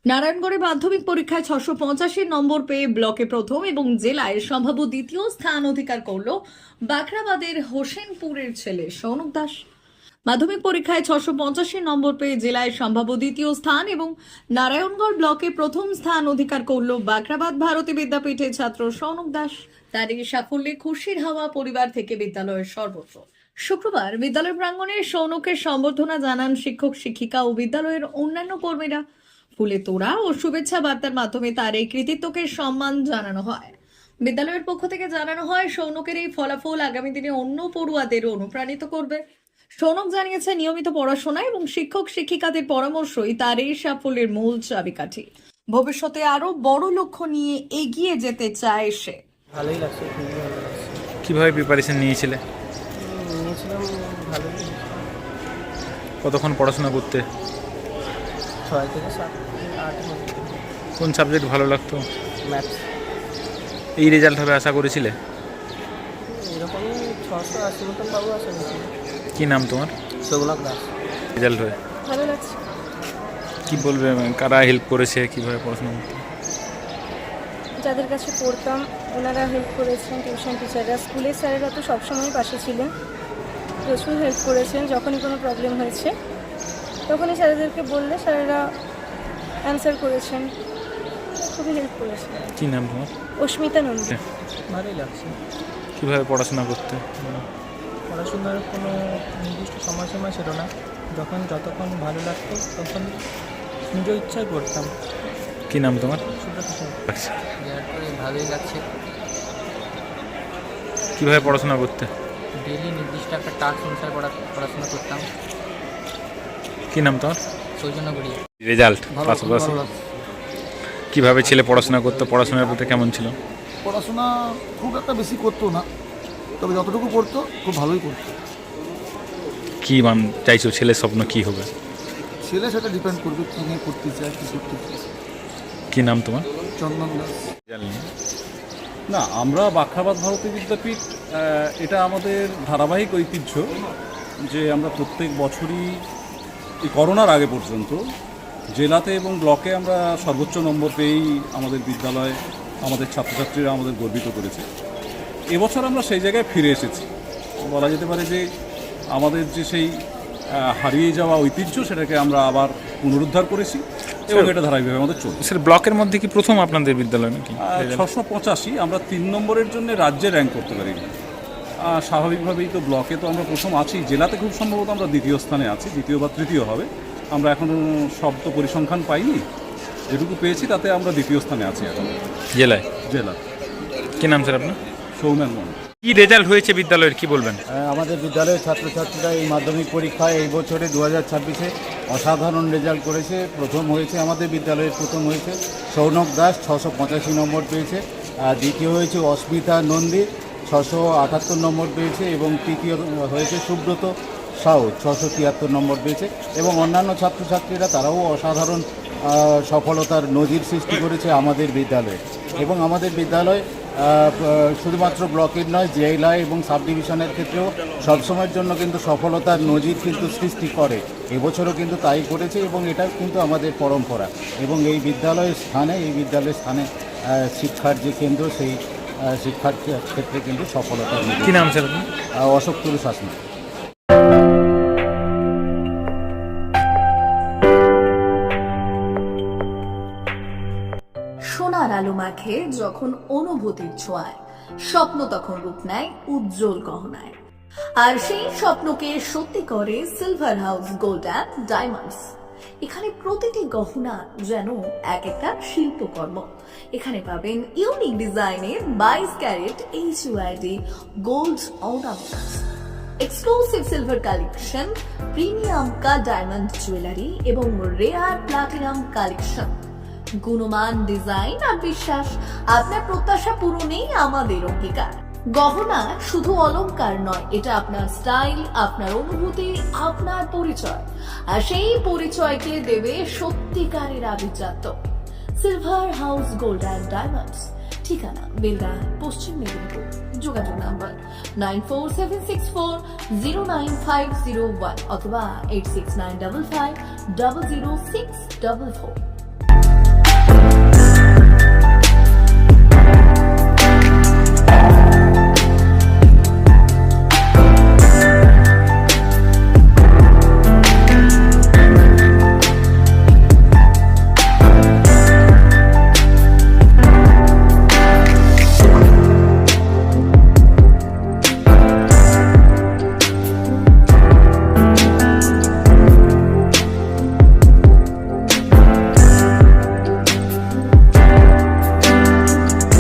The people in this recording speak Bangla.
নারায়ণগড়ে মাধ্যমিক পরীক্ষায় 685 নম্বর পেয়ে ব্লকে প্রথম এবং জেলায় সম্ভাব্য দ্বিতীয় স্থান অধিকার করল বাখরাবাদের হোসেনপুরের ছেলে সৌনক দাস। মাধ্যমিক পরীক্ষায় 685 নম্বর পেয়ে জেলায় সম্ভাব্য দ্বিতীয় স্থান এবং নারায়ণগড় ব্লকে প্রথম স্থান অধিকার করল বাখরাবাদ ভারতী বিদ্যাপীঠের ছাত্র সৌনক দাস। তার এই সাফল্যে খুশির হাওয়া পরিবার থেকে বিদ্যালয়ের সর্বত্র। শুক্রবার বিদ্যালয় প্রাঙ্গণে সৌনকের সম্বর্ধনা জানান শিক্ষক শিক্ষিকা ও বিদ্যালয়ের অন্যান্য কর্মীরা। ফুলে তোড়া ও শুভেচ্ছা বার্তার মাধ্যমে তার এই কৃতিত্বকে সম্মান জানানো হয়। বিদ্যালয়ের পক্ষ থেকে জানানো হয় সৌনকের এই ফলাফল আগামী দিনে অন্য পড়ুয়াদেরও অনুপ্রাণিত করবে। সৌনক জানিয়েছে নিয়মিত পড়াশোনা এবং শিক্ষক শিক্ষিকাদের পরামর্শই তার এই সাফল্যের মূল চাবিকাঠি। ভবিষ্যতে আরো বড় লক্ষ্য নিয়ে এগিয়ে যেতে চায় সে। ভালোই লাগছে, খুবই ভালো লাগছে। কিভাবে প্রিপারেশন নিয়েছিলে? নিয়েছিলাম ভালোই। কতক্ষণ পড়াশোনা করতে? 6 থেকে 7 8 কোন সাবজেক্ট ভালো লাগতো? ম্যাথস। এই রেজাল্ট হবে আশা করেছিলে? এরকমই 680 মতন পাবো আশা করছি। কি নাম তোমার? সৌনক দাস। রেজাল্ট হয়ে ভালো লাগছে। কি বলবে, কারা হেল্প করেছে কিভাবে পড়াশোনা করতে? যাদের কাছে পড়তাম ওনারা হেল্প করেছেন, টিউশন টিচাররা, স্কুলের স্যারেরা তো সবসময় পাশে ছিলেন, প্রচুর হেল্প করেছেন। যখনই কোনো প্রবলেম হয়েছে তখনই স্যারেদেরকে বললে স্যারেরা অ্যান্সার করেছেন, খুবই হেল্প করেছেন। কি নাম তোমার? অস্মিতা নন্দী। ভালোই লাগছে। কিভাবে পড়াশোনা করতে? পড়াশোনার কোনো নির্দিষ্ট সময়সীমা ছিল না, যতক্ষণ ভালো লাগতো তখন নিজ ইচ্ছায় পড়তাম। কি নাম তোমার? সুব্রত স্যার। আচ্ছা, ভালোই লাগছে। কিভাবে পড়াশোনা করতে? ডেইলি নির্দিষ্ট একটা টাস্ক অনুসারে পড়াশোনা করতাম। কি নাম তোমার? সৌজন্য গড়িয়ে। রেজাল্ট পাশাপাশি কিভাবে ছেলে পড়াশোনা করতে, পড়াশোনার প্রতি কেমন ছিল? পড়াশোনা খুব একটা বেশি করতো না, তবে যতটুকু করতো খুব ভালোই করতো। কি চাইছো, ছেলের স্বপ্ন কি হবে? ছেলে সেটা ডিপেন্ড করবে কী নিয়ে করতে চায়, কী করতে চায়। কি নাম তোমার? চন্দন দাস। জানলি না, আমরা বাখরাবাদ ভারতী বিদ্যাপীঠ, এটা আমাদের ধারাবাহিক ঐতিহ্য যে আমরা প্রত্যেক বছরই এই করোনার আগে পর্যন্ত জেলাতে এবং ব্লকে আমরা সর্বোচ্চ নম্বর পেয়েই আমাদের বিদ্যালয়ে আমাদের ছাত্রছাত্রীরা আমাদের গর্বিত করেছে। এবছর আমরা সেই জায়গায় ফিরে এসেছি। বলা যেতে পারে যে আমাদের যে সেই হারিয়ে যাওয়া ঐতিহ্য সেটাকে আমরা আবার পুনরুদ্ধার করেছি এবং এটা ধারাবাহিকভাবে আমাদের চলছে। স্যার, ব্লকের মধ্যে কি প্রথম আপনাদের বিদ্যালয় নাকি? 685, আমরা 3 নম্বরের জন্য রাজ্যে র্যাঙ্ক করতে পারিনি। স্বাভাবিকভাবেই তো ব্লকে তো আমরা প্রথম আছি, জেলাতে খুব সম্ভবত আমরা দ্বিতীয় স্থানে আছি, দ্বিতীয় বা তৃতীয় হবে। আমরা এখনও শব্দ পরিসংখ্যান পাইনি, যেটুকু পেয়েছি তাতে আমরা দ্বিতীয় স্থানে আছি এখন জেলায়। জেলা। কি নাম স্যার আপনার? সৌমেন মন্ডল। কি রেজাল্ট হয়েছে বিদ্যালয়ের, কি বলবেন? আমাদের বিদ্যালয়ের ছাত্রছাত্রীরা এই মাধ্যমিক পরীক্ষায় এই বছরে 2026-এ অসাধারণ রেজাল্ট করেছে। প্রথম হয়েছে আমাদের বিদ্যালয়ের প্রথম হয়েছে সৌনক দাস, 685 নম্বর পেয়েছে। দ্বিতীয় হয়েছে অস্মিতা নন্দী, 678 নম্বর পেয়েছে এবং তৃতীয় হয়েছে সুব্রত সাউ, 673 নম্বর পেয়েছে। এবং অন্যান্য ছাত্রছাত্রীরা তারাও অসাধারণ সফলতার নজির সৃষ্টি করেছে আমাদের বিদ্যালয়ে। এবং আমাদের বিদ্যালয় শুধুমাত্র ব্লকের নয়, জেলায় এবং সাব ডিভিশনের ক্ষেত্রেও সবসময়ের জন্য কিন্তু সফলতার নজির কিন্তু সৃষ্টি করে। এবছরও কিন্তু তাই করেছে এবং এটা কিন্তু আমাদের পরম্পরা। এবং এই বিদ্যালয়ের স্থানে শিক্ষার যে কেন্দ্র, সেই শিক্ষার ক্ষেত্রে কিন্তু সফলতা। কি নাম স্যার? অশোক তুলু শাসন। সোনার আলো মাখে যখন অনুভূতির ছোঁয়ায়, স্বপ্ন তখন রূপ নেয় উজ্জ্বল গহনায়। আর সেই স্বপ্নকে সত্যি করে silver house gold and diamonds. এখানে প্রতিটি গহনা যেন এক একটা শিল্পকর্ম। এখানে পাবেন ইউনিক ডিজাইনের 22 carat HUID gold ornaments, exclusive silver collection, premium cut diamond jewellery এবং রেয়ার প্লাটিনাম কালেকশন। গুণমান, ডিজাইন আর বিশ্বাস, আপনার প্রত্যাশা পূরণেই আমাদের অঙ্গীকার। গহনা শুধু অলংকার নয়, এটা আপনার স্টাইল, আপনার অনুভূতি, আপনার পরিচয়। আর সেই পরিচয়কে দেবে সত্যিকারের আভিজাত্য। Silver house gold and diamonds, ঠিকানা বেলদা, পশ্চিম মেদিনীপুর। যোগাযোগ নাম্বার 9476409501 অথবা 8695500644।